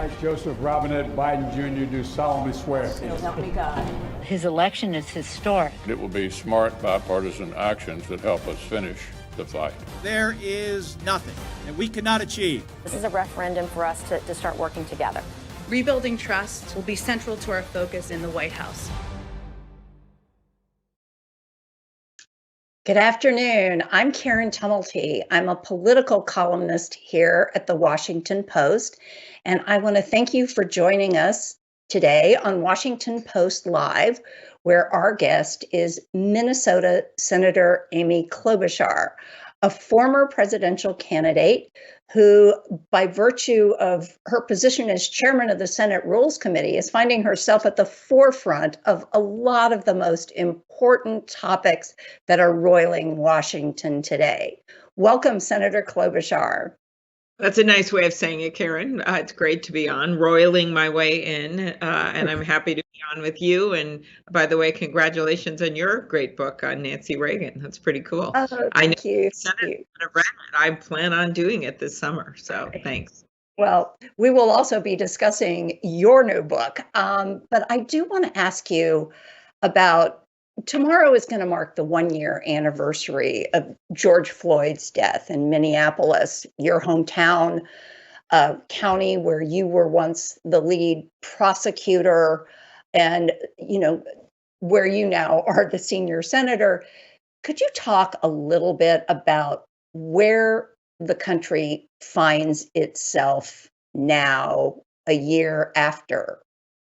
I, Joseph Robinette Biden Jr., do solemnly swear. So help me God. His election is historic. It will be smart bipartisan actions that help us finish the fight. There is nothing that we cannot achieve. This is a referendum for us to start working together. Rebuilding trust will be central to our focus in the White House. Good afternoon. I'm Karen Tumulty. I'm a political columnist here at the Washington Post, and I want to thank you for joining us today on Washington Post Live, where our guest is Minnesota Senator Amy Klobuchar, a former presidential candidate who, by virtue of her position as chairman of the Senate Rules Committee, is finding herself at the forefront of a lot of the most important topics that are roiling Washington today. Welcome, Senator Klobuchar. That's a nice way of saying it, Karen. It's great to be on, roiling my way in, and I'm happy to be on with you. And by the way, congratulations on your great book on Nancy Reagan. That's pretty cool. Oh, thank you. I plan on doing it this summer, so thanks. Well, we will also be discussing your new book, but I do want to ask you about tomorrow is going to mark the 1-year anniversary of George Floyd's death in Minneapolis, your hometown county where you were once the lead prosecutor and, where you now are the senior senator. Could you talk a little bit about where the country finds itself now, a year after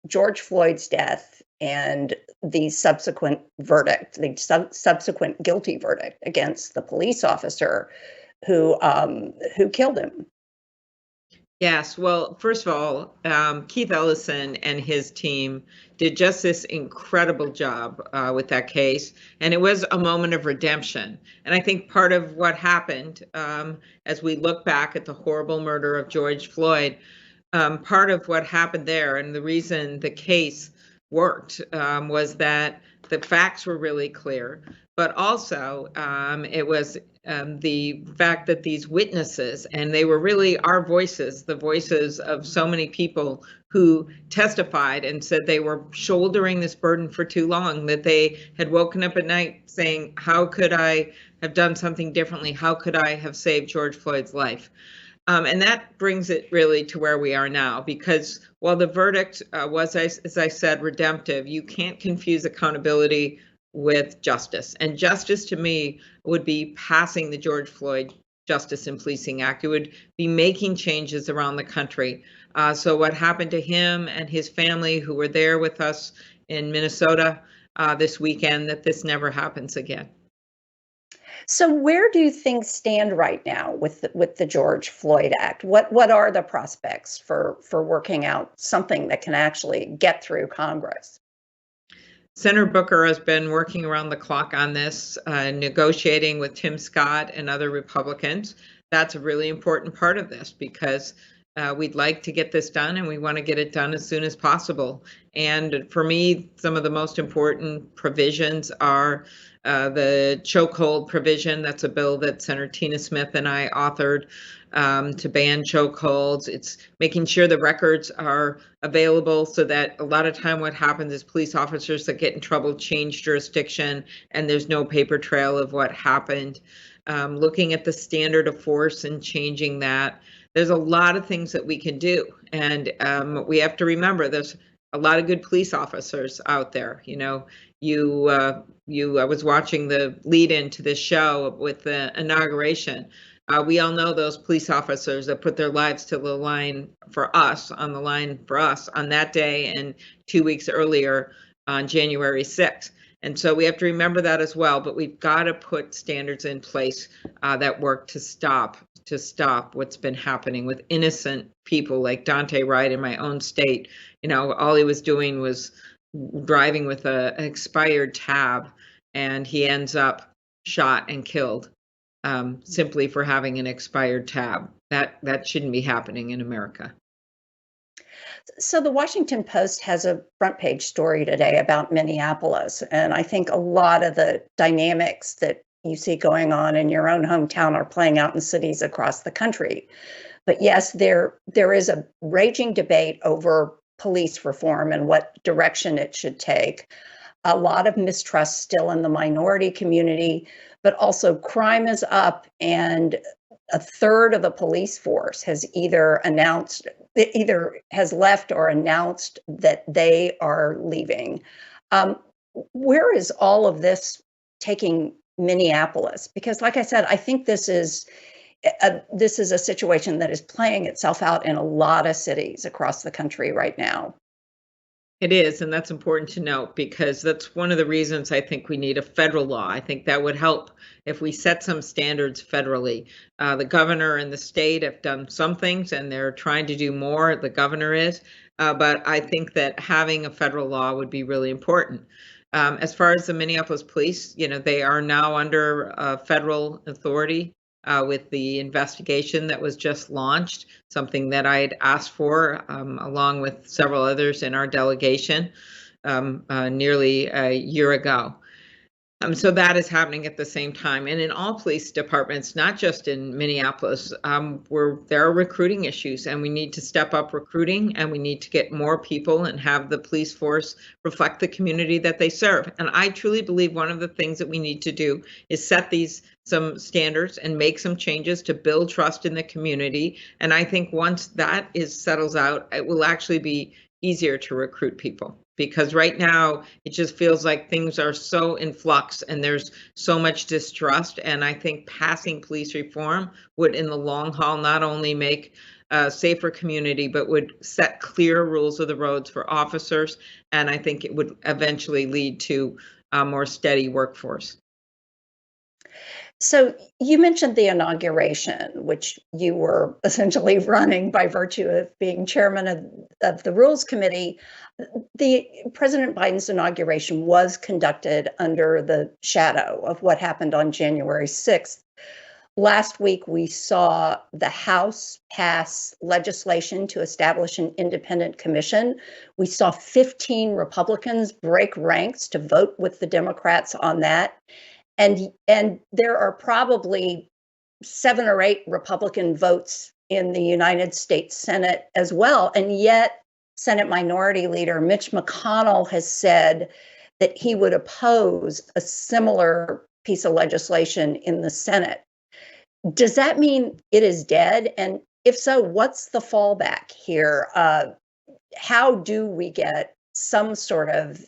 George Floyd's death and the subsequent verdict, the subsequent guilty verdict against the police officer who killed him? Yes. Well, first of all, Keith Ellison and his team did just this incredible job with that case. And it was a moment of redemption. And I think part of what happened as we look back at the horrible murder of George Floyd, part of what happened there and the reason the case worked was that the facts were really clear, but also it was the fact that these witnesses, and they were really our voices, the voices of so many people who testified and said they were shouldering this burden for too long, that they had woken up at night saying, how could I have done something differently? How could I have saved George Floyd's life? And that brings it really to where we are now, because while the verdict was, as I said, redemptive, you can't confuse accountability with justice. And justice to me would be passing the George Floyd Justice in Policing Act. It would be making changes around the country. So what happened to him and his family who were there with us in Minnesota this weekend, that this never happens again. So where do things stand right now with the George Floyd Act? What are the prospects for working out something that can actually get through Congress? Senator Booker has been working around the clock on this, negotiating with Tim Scott and other Republicans. That's a really important part of this because we'd like to get this done and we want to get it done as soon as possible. And for me, some of the most important provisions are the chokehold provision. That's a bill that Senator Tina Smith and I authored to ban chokeholds. It's making sure the records are available so that a lot of time what happens is police officers that get in trouble change jurisdiction and there's no paper trail of what happened. Looking at the standard of force and changing that. There's a lot of things that we can do. And we have to remember there's a lot of good police officers out there. I was watching the lead into this show with the inauguration. We all know those police officers that put their lives to the line for us, on that day and 2 weeks earlier on January 6th. And so we have to remember that as well, but we've got to put standards in place that work to stop what's been happening with innocent people like Dante Wright in my own state. All he was doing was driving with an expired tab, and he ends up shot and killed simply for having an expired tab. That shouldn't be happening in America. So the Washington Post has a front page story today about Minneapolis, and I think a lot of the dynamics that you see going on in your own hometown are playing out in cities across the country. But yes, there is a raging debate over police reform and what direction it should take. A lot of mistrust still in the minority community, but also crime is up, and a third of the police force has either has left or announced that they are leaving. Where is all of this taking Minneapolis? Because, like I said, I think this is a situation that is playing itself out in a lot of cities across the country right now. It is, and that's important to note because that's one of the reasons I think we need a federal law. I think that would help if we set some standards federally. The governor and the state have done some things and they're trying to do more, the governor is, but I think that having a federal law would be really important. As far as the Minneapolis police, they are now under federal authority. With the investigation that was just launched, something that I had asked for along with several others in our delegation nearly a year ago. So that is happening at the same time. And in all police departments, not just in Minneapolis, there are recruiting issues, and we need to step up recruiting, and we need to get more people and have the police force reflect the community that they serve. And I truly believe one of the things that we need to do is set some standards and make some changes to build trust in the community. And I think once that settles out, it will actually be easier to recruit people. Because right now it just feels like things are so in flux and there's so much distrust. And I think passing police reform would, in the long haul, not only make a safer community, but would set clear rules of the roads for officers. And I think it would eventually lead to a more steady workforce. So you mentioned the inauguration, which you were essentially running by virtue of being chairman of the Rules Committee. The President Biden's inauguration was conducted under the shadow of what happened on January 6th. Last week, we saw the House pass legislation to establish an independent commission. We saw 15 Republicans break ranks to vote with the Democrats on that. And there are probably 7 or 8 Republican votes in the United States Senate as well. And yet, Senate Minority Leader Mitch McConnell has said that he would oppose a similar piece of legislation in the Senate. Does that mean it is dead? And if so, what's the fallback here? How do we get some sort of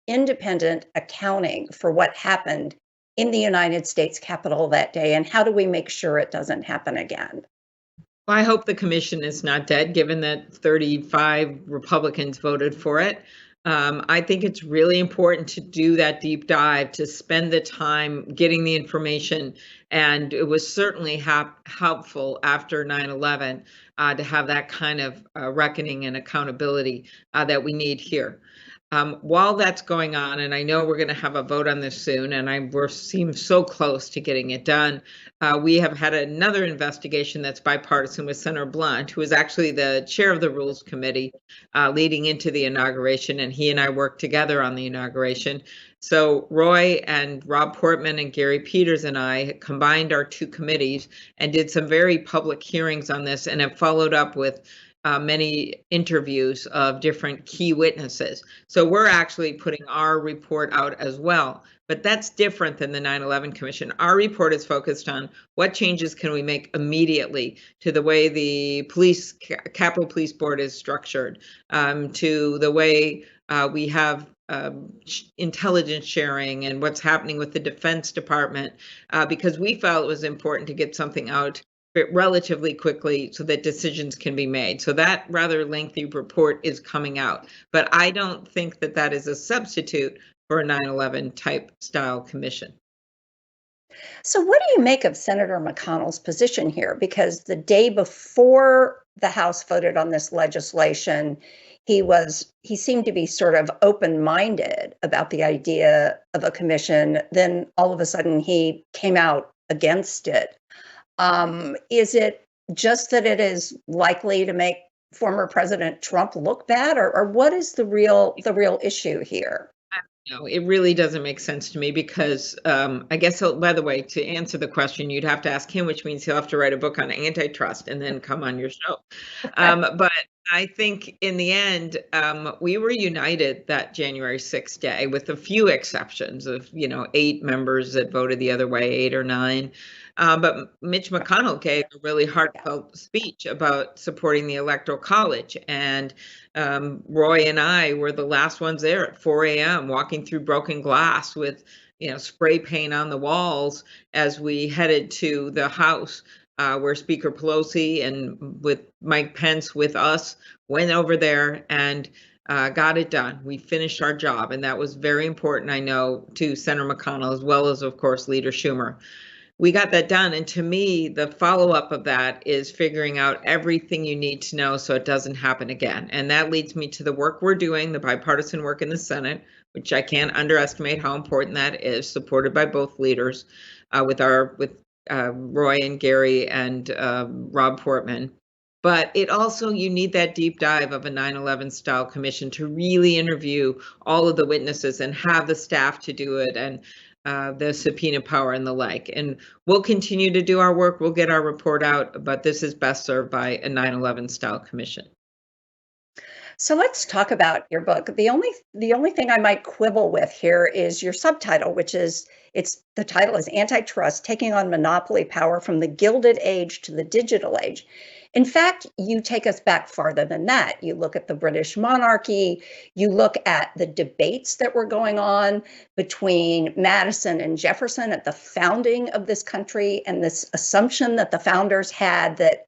independent accounting for what happened in the United States Capitol that day? And how do we make sure it doesn't happen again? Well, I hope the commission is not dead, given that 35 Republicans voted for it. I think it's really important to do that deep dive, to spend the time getting the information. And it was certainly helpful after 9/11 to have that kind of reckoning and accountability that we need here. While that's going on, and I know we're going to have a vote on this soon, and we seem so close to getting it done, we have had another investigation that's bipartisan with Senator Blunt, who is actually the chair of the Rules Committee leading into the inauguration, and he and I worked together on the inauguration. So Roy and Rob Portman and Gary Peters and I combined our 2 committees and did some very public hearings on this, and have followed up with many interviews of different key witnesses. So we're actually putting our report out as well. But that's different than the 9/11 Commission. Our report is focused on what changes can we make immediately to the way the Capitol Police Board is structured, to the way we have intelligence sharing and what's happening with the Defense Department, because we felt it was important to get something out relatively quickly so that decisions can be made. So that rather lengthy report is coming out. But I don't think that that is a substitute for a 9/11 type style commission. So what do you make of Senator McConnell's position here? Because the day before the House voted on this legislation, he seemed to be sort of open-minded about the idea of a commission. Then all of a sudden he came out against it. Is it just that it is likely to make former President Trump look bad, or what is the real issue here? No, it really doesn't make sense to me because I guess, by the way, to answer the question, you'd have to ask him, which means he'll have to write a book on antitrust and then come on your show. But I think in the end, we were united that January 6th day, with a few exceptions of, 8 members that voted the other way, 8 or 9. But Mitch McConnell gave a really heartfelt speech about supporting the Electoral College. And Roy and I were the last ones there at 4 a.m. walking through broken glass with, spray paint on the walls as we headed to the House, where Speaker Pelosi and with Mike Pence with us went over there and got it done. We finished our job. And that was very important, I know, to Senator McConnell, as well as, of course, Leader Schumer. We got that done. And to me, the follow-up of that is figuring out everything you need to know so it doesn't happen again. And that leads me to the work we're doing, the bipartisan work in the Senate, which I can't underestimate how important that is, supported by both leaders, with Roy and Gary and Rob Portman. But it also, you need that deep dive of a 9/11 style commission to really interview all of the witnesses and have the staff to do it, and the subpoena power and the like. And we'll continue to do our work. We'll get our report out, but this is best served by a 9/11 style commission. So let's talk about your book. The only thing I might quibble with here is your subtitle, which is the title is Antitrust: Taking on Monopoly Power from the Gilded Age to the Digital Age. In fact, you take us back farther than that. You look at the British monarchy, you look at the debates that were going on between Madison and Jefferson at the founding of this country, and this assumption that the founders had that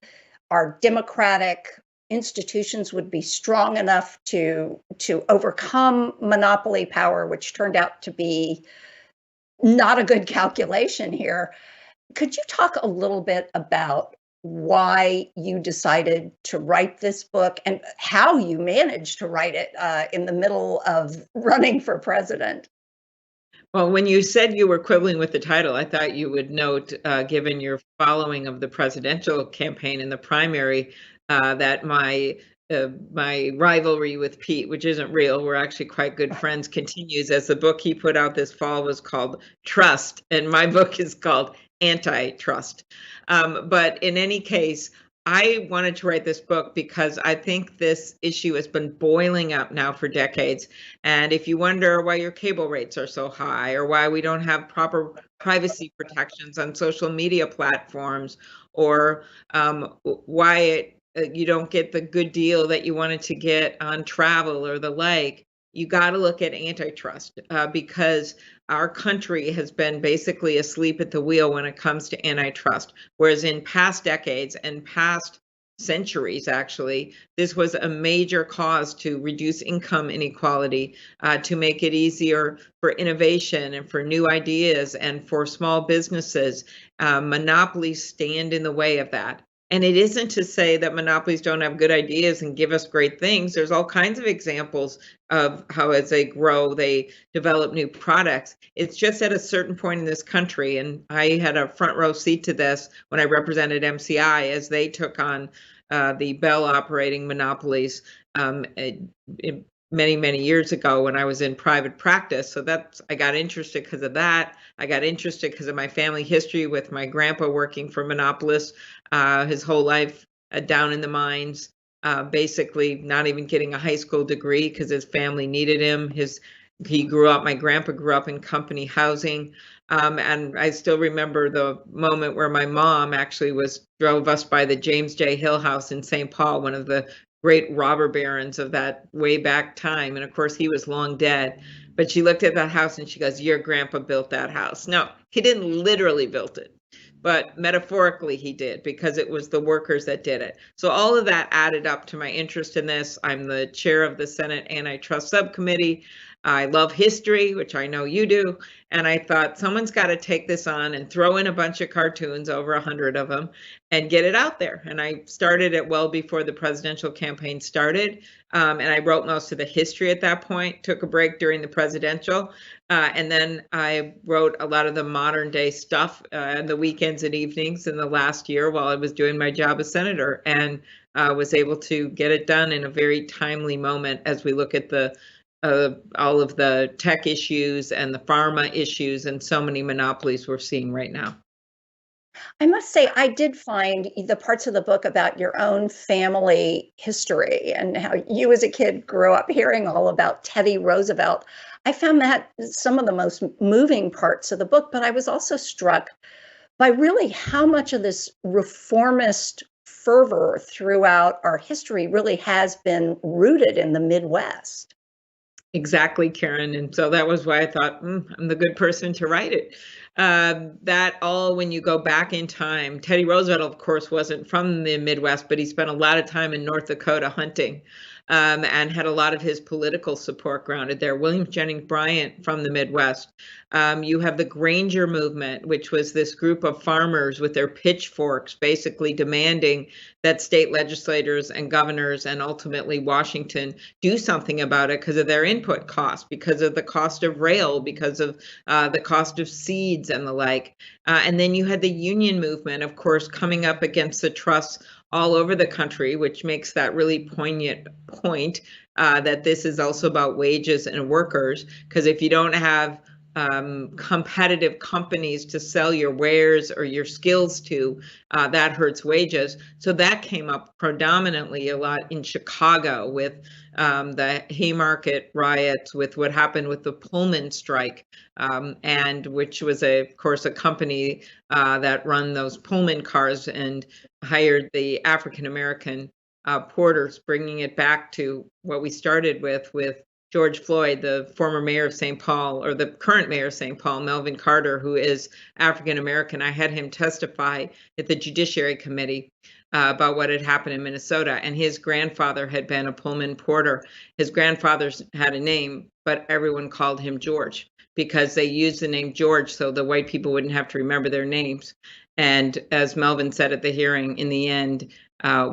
our democratic institutions would be strong enough to overcome monopoly power, which turned out to be not a good calculation here. Could you talk a little bit about why you decided to write this book and how you managed to write it in the middle of running for president? Well, when you said you were quibbling with the title, I thought you would note, given your following of the presidential campaign and the primary, that my rivalry with Pete, which isn't real, we're actually quite good friends, continues, as the book he put out this fall was called Trust, and my book is called Antitrust. But in any case, I wanted to write this book because I think this issue has been boiling up now for decades. And if you wonder why your cable rates are so high, or why we don't have proper privacy protections on social media platforms, or why you don't get the good deal that you wanted to get on travel or the like, you got to look at antitrust, because our country has been basically asleep at the wheel when it comes to antitrust. Whereas in past decades and past centuries, actually, this was a major cause to reduce income inequality, to make it easier for innovation and for new ideas and for small businesses. Monopolies stand in the way of that. And it isn't to say that monopolies don't have good ideas and give us great things. There's all kinds of examples of how, as they grow, they develop new products. It's just at a certain point in this country, and I had a front row seat to this when I represented MCI as they took on the Bell operating monopolies many, many years ago when I was in private practice. So I got interested because of that. I got interested because of my family history with my grandpa working for monopolists his whole life down in the mines, basically not even getting a high school degree because his family needed him. My grandpa grew up in company housing. And I still remember the moment where my mom actually drove us by the James J. Hill House in St. Paul, one of the great robber barons of that way back time. And of course, he was long dead. But she looked at that house and she goes, "Your grandpa built that house." No, he didn't literally build it, but metaphorically he did, because it was the workers that did it. So all of that added up to my interest in this. I'm the chair of the Senate Antitrust Subcommittee. I love history, which I know you do. And I thought someone's got to take this on and throw in a bunch of cartoons, over 100 of them, and get it out there. And I started it well before the presidential campaign started. And I wrote most of the history at that point, took a break during the presidential. And then I wrote a lot of the modern day stuff on the weekends and evenings in the last year while I was doing my job as senator, and was able to get it done in a very timely moment as we look at the all of the tech issues and the pharma issues and so many monopolies we're seeing right now. I must say, I did find the parts of the book about your own family history and how you as a kid grew up hearing all about Teddy Roosevelt. I found that some of the most moving parts of the book, but I was also struck by really how much of this reformist fervor throughout our history really has been rooted in the Midwest. Exactly, Karen. And so that was why I thought, I'm the good person to write it. That all, when you go back in time, Teddy Roosevelt, of course, wasn't from the Midwest, but he spent a lot of time in North Dakota hunting. And had a lot of his political support grounded there. William Jennings Bryan from the Midwest. You have the Granger movement, which was this group of farmers with their pitchforks basically demanding that state legislators and governors and ultimately Washington do something about it because of their input costs, because of the cost of rail, because of the cost of seeds and the like. And then you had the union movement, of course, coming up against the trusts all over the country, which makes that really poignant point that this is also about wages and workers. Because if you don't have competitive companies to sell your wares or your skills to, that hurts wages. So that came up predominantly a lot in Chicago with the Haymarket riots, with what happened with the Pullman strike, and which was, of course, a company that run those Pullman cars and hired the African-American porters, bringing it back to what we started with George Floyd, the former mayor of St. Paul, or the current mayor of St. Paul, Melvin Carter, who is African-American. I had him testify at the Judiciary Committee about what had happened in Minnesota. And his grandfather had been a Pullman porter. His grandfather had a name, but everyone called him George because they used the name George so the white people wouldn't have to remember their names. And as Melvin said at the hearing, in the end,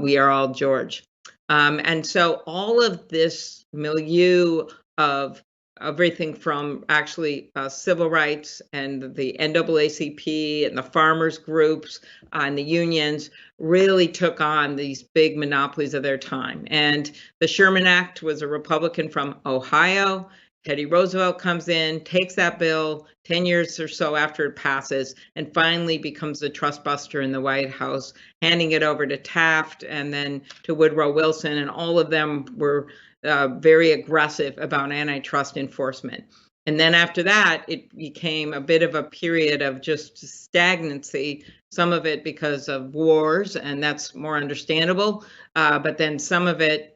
we are all George. And so all of this milieu of everything from actually civil rights and the NAACP and the farmers groups and the unions really took on these big monopolies of their time. And the Sherman Act was a Republican from Ohio. Teddy Roosevelt comes in, takes that bill 10 years or so after it passes, and finally becomes the trust buster in the White House, handing it over to Taft and then to Woodrow Wilson. And all of them were very aggressive about antitrust enforcement. And then after that, it became a bit of a period of just stagnancy, some of it because of wars, and that's more understandable. But then some of it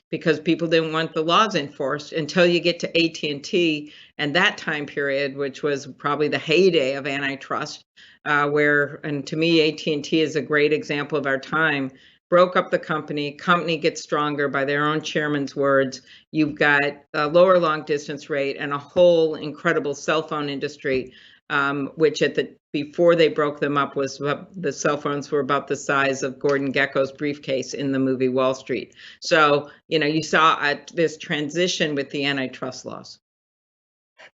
because people didn't want the laws enforced until you get to AT&T and that time period, which was probably the heyday of antitrust, and to me, AT&T is a great example of our time. Broke up the company gets stronger by their own chairman's words. You've got a lower long distance rate and a whole incredible cell phone industry, which before they broke them up was the cell phones were about the size of Gordon Gekko's briefcase in the movie Wall Street. So, you saw this transition with the antitrust laws.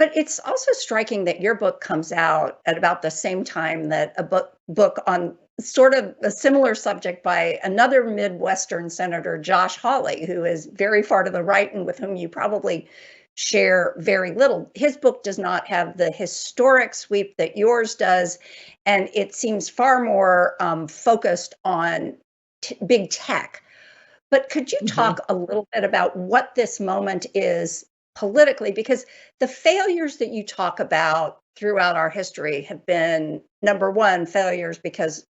But it's also striking that your book comes out at about the same time that a book on sort of a similar subject by another Midwestern senator, Josh Hawley, who is very far to the right and with whom you probably share very little. His book does not have the historic sweep that yours does, and it seems far more focused on big tech. But could you talk a little bit about what this moment is politically? Because the failures that you talk about throughout our history have been, number one, failures because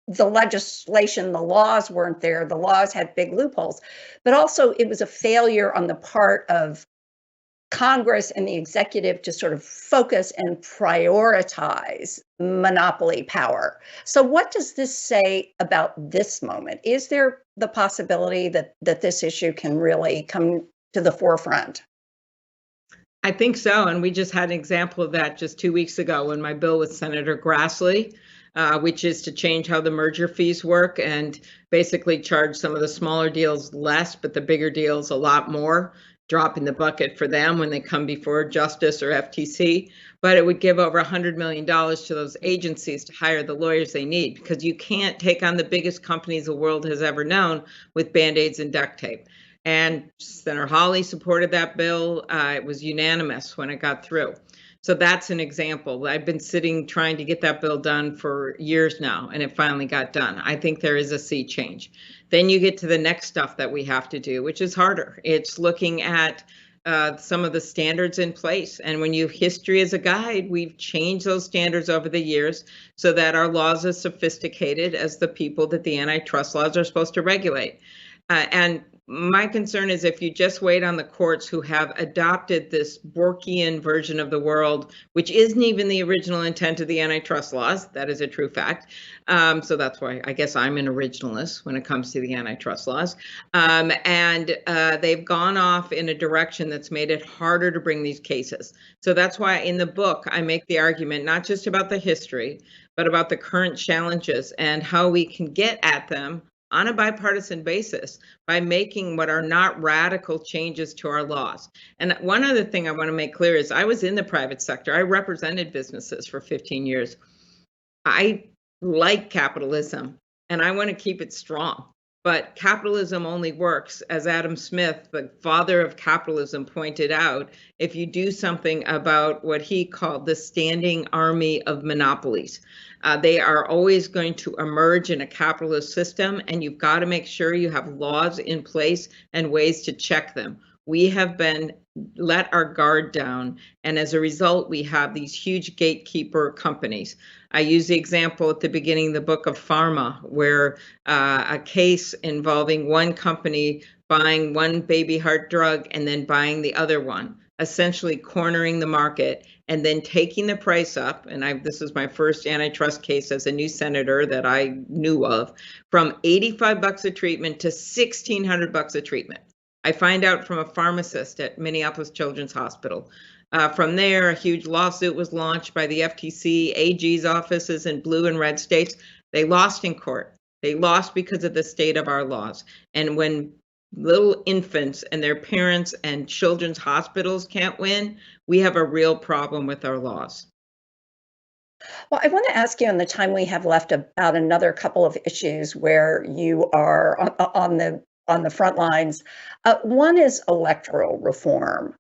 the legislation, the laws weren't there. The laws had big loopholes, but also it was a failure on the part of Congress and the executive to sort of focus and prioritize monopoly power. So what does this say about this moment? Is there the possibility that this issue can really come to the forefront? I think so. And we just had an example of that just 2 weeks ago when my bill with Senator Grassley, which is to change how the merger fees work and basically charge some of the smaller deals less, but the bigger deals a lot more, drop in the bucket for them when they come before Justice or FTC. But it would give over $100 million to those agencies to hire the lawyers they need, because you can't take on the biggest companies the world has ever known with Band-Aids and duct tape. And Senator Hawley supported that bill. It was unanimous when it got through. So that's an example. I've been sitting trying to get that bill done for years now, and it finally got done. I think there is a sea change. Then you get to the next stuff that we have to do, which is harder. It's looking at some of the standards in place. And when you have history as a guide, we've changed those standards over the years so that our laws are sophisticated as the people that the antitrust laws are supposed to regulate. And my concern is if you just wait on the courts who have adopted this Borkian version of the world, which isn't even the original intent of the antitrust laws, that is a true fact. So that's why I guess I'm an originalist when it comes to the antitrust laws. And they've gone off in a direction that's made it harder to bring these cases. So that's why in the book, I make the argument, not just about the history, but about the current challenges and how we can get at them on a bipartisan basis by making what are not radical changes to our laws. And one other thing I want to make clear is I was in the private sector. I represented businesses for 15 years. I like capitalism and I want to keep it strong. But capitalism only works, as Adam Smith, the father of capitalism, pointed out, if you do something about what he called the standing army of monopolies. They are always going to emerge in a capitalist system, and you've got to make sure you have laws in place and ways to check them. We have been let our guard down, and as a result, we have these huge gatekeeper companies. I use the example at the beginning of the book of Pharma, where a case involving one company buying one baby heart drug and then buying the other one, essentially cornering the market and then taking the price up. And this is my first antitrust case as a new senator that I knew of, from $85 a treatment to $1,600 a treatment. I find out from a pharmacist at Minneapolis Children's Hospital. From there, a huge lawsuit was launched by the FTC, AG's offices in blue and red states. They lost in court. They lost because of the state of our laws. And when little infants and their parents and children's hospitals can't win, we have a real problem with our laws. Well, I want to ask you in the time we have left about another couple of issues where you are on the front lines. One is electoral reform.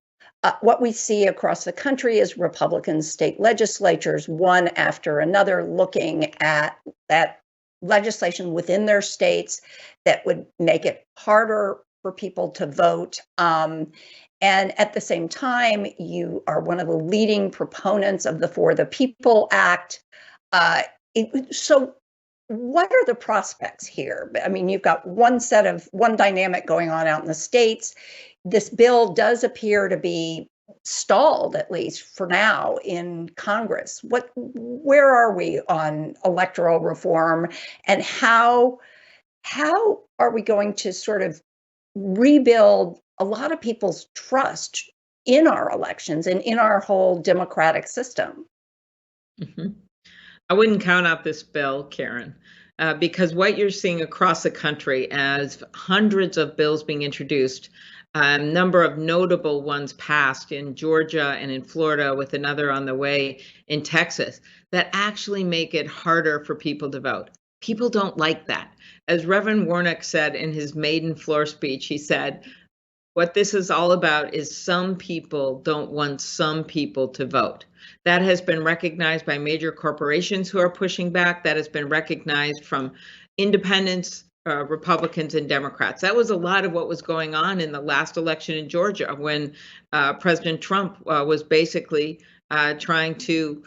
What we see across the country is Republican state legislatures, one after another, looking at that legislation within their states that would make it harder for people to vote. And at the same time, you are one of the leading proponents of the For the People Act. So what are the prospects here? I mean, you've got one dynamic going on out in the states. This bill does appear to be stalled, at least for now, in Congress. Where are we on electoral reform, and how are we going to sort of rebuild a lot of people's trust in our elections and in our whole democratic system? Mm-hmm. I wouldn't count out this bill, Karen, because what you're seeing across the country as hundreds of bills being introduced, a number of notable ones passed in Georgia and in Florida, with another on the way in Texas, that actually make it harder for people to vote. People don't like that. As Reverend Warnock said in his maiden floor speech, he said, what this is all about is some people don't want some people to vote. That has been recognized by major corporations who are pushing back. That has been recognized from independents, Republicans and Democrats. That was a lot of what was going on in the last election in Georgia, when President Trump was basically trying to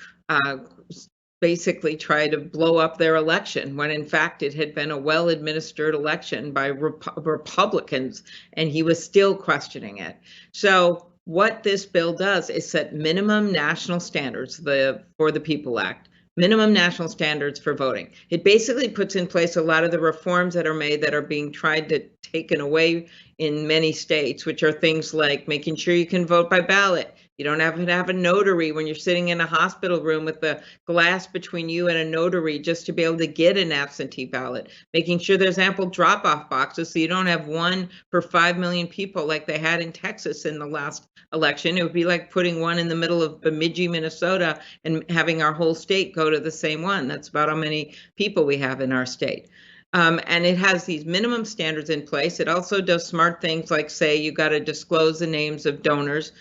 try to blow up their election, when in fact it had been a well-administered election by Republicans, and he was still questioning it. So what this bill does is set minimum national standards, the For the People Act, minimum national standards for voting. It basically puts in place a lot of the reforms that are made that are being tried to taken away in many states, which are things like making sure you can vote by ballot. You don't have to have a notary when you're sitting in a hospital room with the glass between you and a notary just to be able to get an absentee ballot. Making sure there's ample drop-off boxes so you don't have one per 5 million people like they had in Texas in the last election. It would be like putting one in the middle of Bemidji, Minnesota, and having our whole state go to the same one. That's about how many people we have in our state. And it has these minimum standards in place. It also does smart things like say you got to disclose the names of donors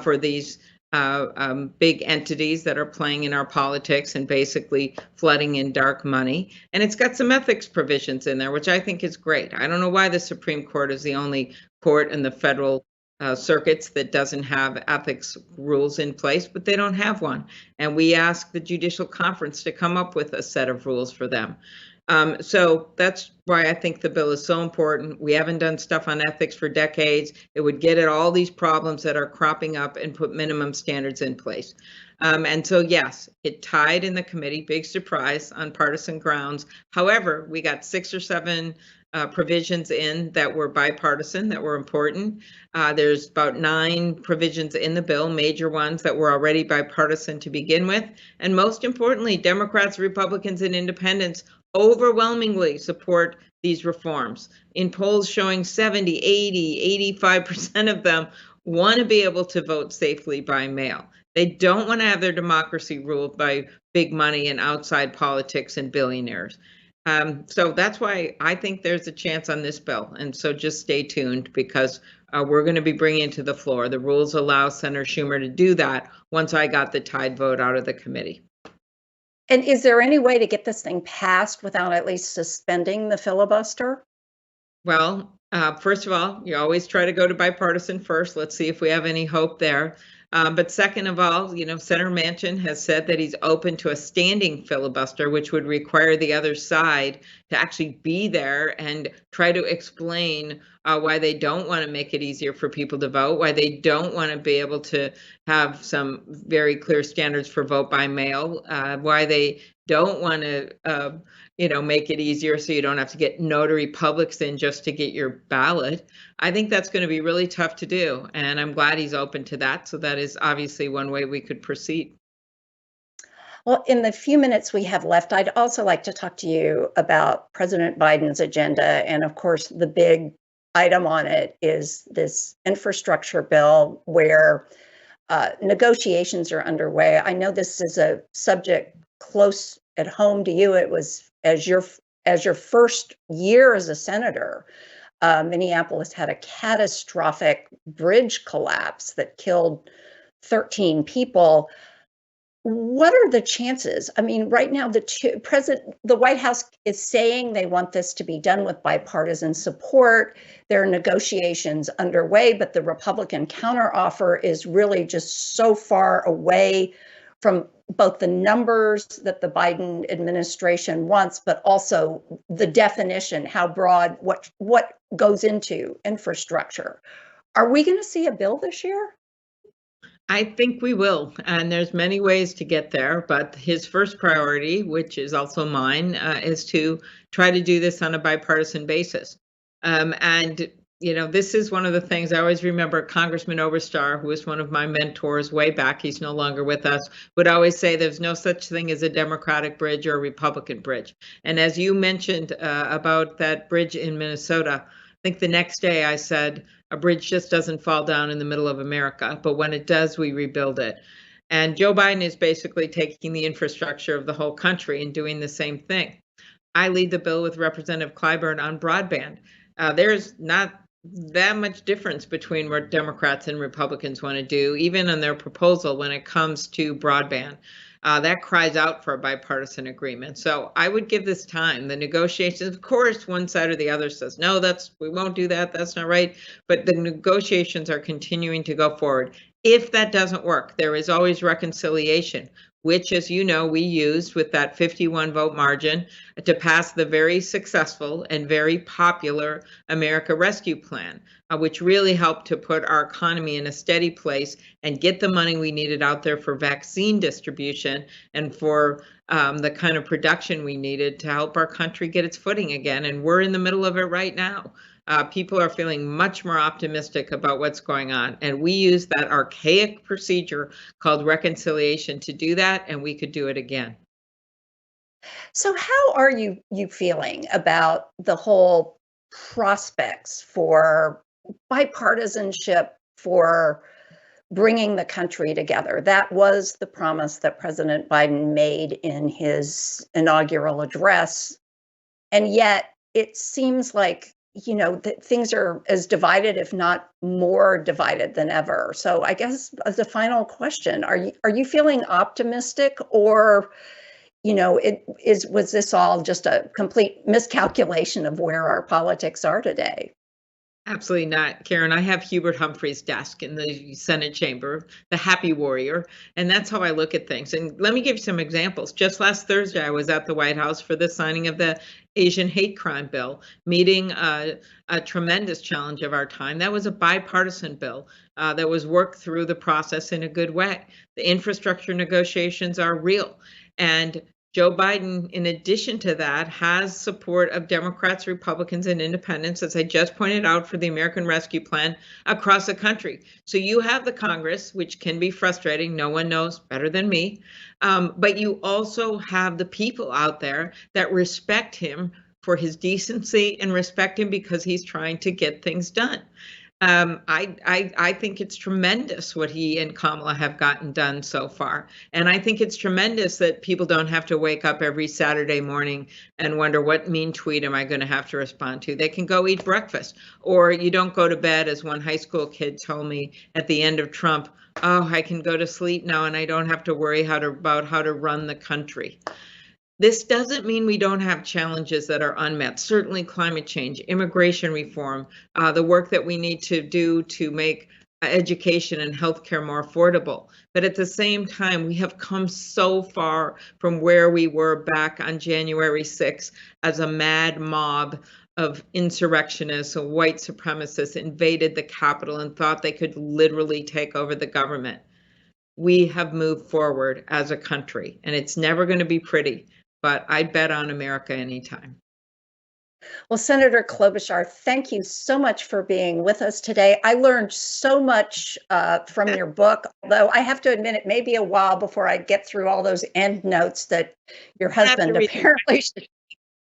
for these big entities that are playing in our politics and basically flooding in dark money. And it's got some ethics provisions in there, which I think is great. I don't know why the Supreme Court is the only court in the federal circuits that doesn't have ethics rules in place, but they don't have one. And we ask the Judicial Conference to come up with a set of rules for them. So that's why I think the bill is so important. We haven't done stuff on ethics for decades. It would get at all these problems that are cropping up and put minimum standards in place. And so, yes, it tied in the committee, big surprise on partisan grounds. However, we got 6 or 7 provisions in that were bipartisan, that were important. There's about 9 provisions in the bill, major ones that were already bipartisan to begin with. And most importantly, Democrats, Republicans, and independents overwhelmingly support these reforms. In polls showing 70, 80, 85% of them want to be able to vote safely by mail. They don't want to have their democracy ruled by big money and outside politics and billionaires. So that's why I think there's a chance on this bill. And so just stay tuned because we're going to be bringing it to the floor. The rules allow Senator Schumer to do that once I got the tied vote out of the committee. And is there any way to get this thing passed without at least suspending the filibuster? Well, first of all, you always try to go to bipartisan first. Let's see if we have any hope there. But second of all, you know, Senator Manchin has said that he's open to a standing filibuster, which would require the other side to actually be there and try to explain why they don't want to make it easier for people to vote, why they don't want to be able to have some very clear standards for vote by mail, why they don't want to, make it easier so you don't have to get notary publics in just to get your ballot. I think that's going to be really tough to do. And I'm glad he's open to that. So that is obviously one way we could proceed. Well, in the few minutes we have left, I'd also like to talk to you about President Biden's agenda. And of course, the big item on it is this infrastructure bill where negotiations are underway. I know this is a subject close at home to you. It was as your first year as a senator. Minneapolis had a catastrophic bridge collapse that killed 13 people. What are the chances? I mean, right now, the White House is saying they want this to be done with bipartisan support. There are negotiations underway, but the Republican counteroffer is really just so far away from both the numbers that the Biden administration wants, but also the definition, how broad, what goes into infrastructure. Are we going to see a bill this year? I think we will, and there's many ways to get there, but his first priority, which is also mine, is to try to do this on a bipartisan basis. And this is one of the things I always remember. Congressman Oberstar, who was one of my mentors way back, he's no longer with us, would always say there's no such thing as a Democratic bridge or a Republican bridge. And as you mentioned about that bridge in Minnesota, I think the next day I said, a bridge just doesn't fall down in the middle of America, but when it does, we rebuild it. And Joe Biden is basically taking the infrastructure of the whole country and doing the same thing. I lead the bill with Representative Clyburn on broadband. There's not that much difference between what Democrats and Republicans want to do, even on their proposal when it comes to broadband. That cries out for a bipartisan agreement. So I would give this time. The negotiations, of course, one side or the other says, no, we won't do that. That's not right. But the negotiations are continuing to go forward. If that doesn't work, there is always reconciliation, which, as you know, we used with that 51 vote margin to pass the very successful and very popular America Rescue Plan, which really helped to put our economy in a steady place and get the money we needed out there for vaccine distribution and for the kind of production we needed to help our country get its footing again. And we're in the middle of it right now. People are feeling much more optimistic about what's going on. And we use that archaic procedure called reconciliation to do that, and we could do it again. So how are you feeling about the whole prospects for bipartisanship, for bringing the country together? That was the promise that President Biden made in his inaugural address. And yet it seems like, that things are as divided, if not more divided than ever. So I guess as a final question, are you feeling optimistic, or, was this all just a complete miscalculation of where our politics are today? Absolutely not, Karen. I have Hubert Humphrey's desk in the Senate chamber, the happy warrior, and that's how I look at things. And let me give you some examples. Just last Thursday, I was at the White House for the signing of the Asian hate crime bill, meeting a tremendous challenge of our time. That was a bipartisan bill that was worked through the process in a good way. The infrastructure negotiations are real. And Joe Biden, in addition to that, has support of Democrats, Republicans, and independents, as I just pointed out, for the American Rescue Plan across the country. So you have the Congress, which can be frustrating. No one knows better than me. But you also have the people out there that respect him for his decency and respect him because he's trying to get things done. I think it's tremendous what he and Kamala have gotten done so far. And I think it's tremendous that people don't have to wake up every Saturday morning and wonder, what mean tweet am I going to have to respond to? They can go eat breakfast, or you don't go to bed, as one high school kid told me at the end of Trump, oh, I can go to sleep now and I don't have to worry about how to run the country. This doesn't mean we don't have challenges that are unmet. Certainly climate change, immigration reform, the work that we need to do to make education and healthcare more affordable. But at the same time, we have come so far from where we were back on January 6th as a mad mob of insurrectionists and white supremacists invaded the Capitol and thought they could literally take over the government. We have moved forward as a country, and it's never going to be pretty. But I bet on America anytime. Well, Senator Klobuchar, thank you so much for being with us today. I learned so much from your book, although I have to admit it may be a while before I get through all those end notes that your husband apparently should.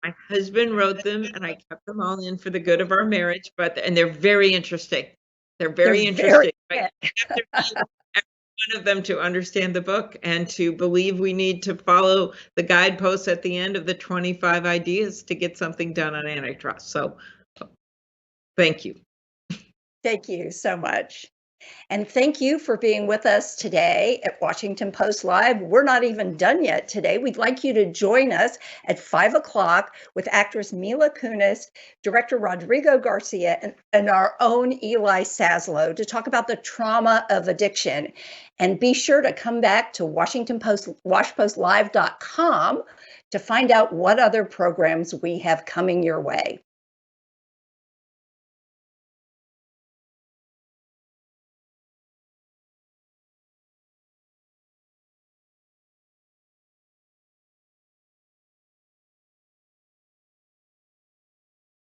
My husband wrote them, and I kept them all in for the good of our marriage. And they're very interesting. They're very interesting. One of them to understand the book and to believe we need to follow the guideposts at the end of the 25 ideas to get something done on antitrust. So thank you. Thank you so much. And thank you for being with us today at Washington Post Live. We're not even done yet today. We'd like you to join us at 5 o'clock with actress Mila Kunis, director Rodrigo Garcia, and our own Eli Saslow to talk about the trauma of addiction. And be sure to come back to washpostlive.com to find out what other programs we have coming your way.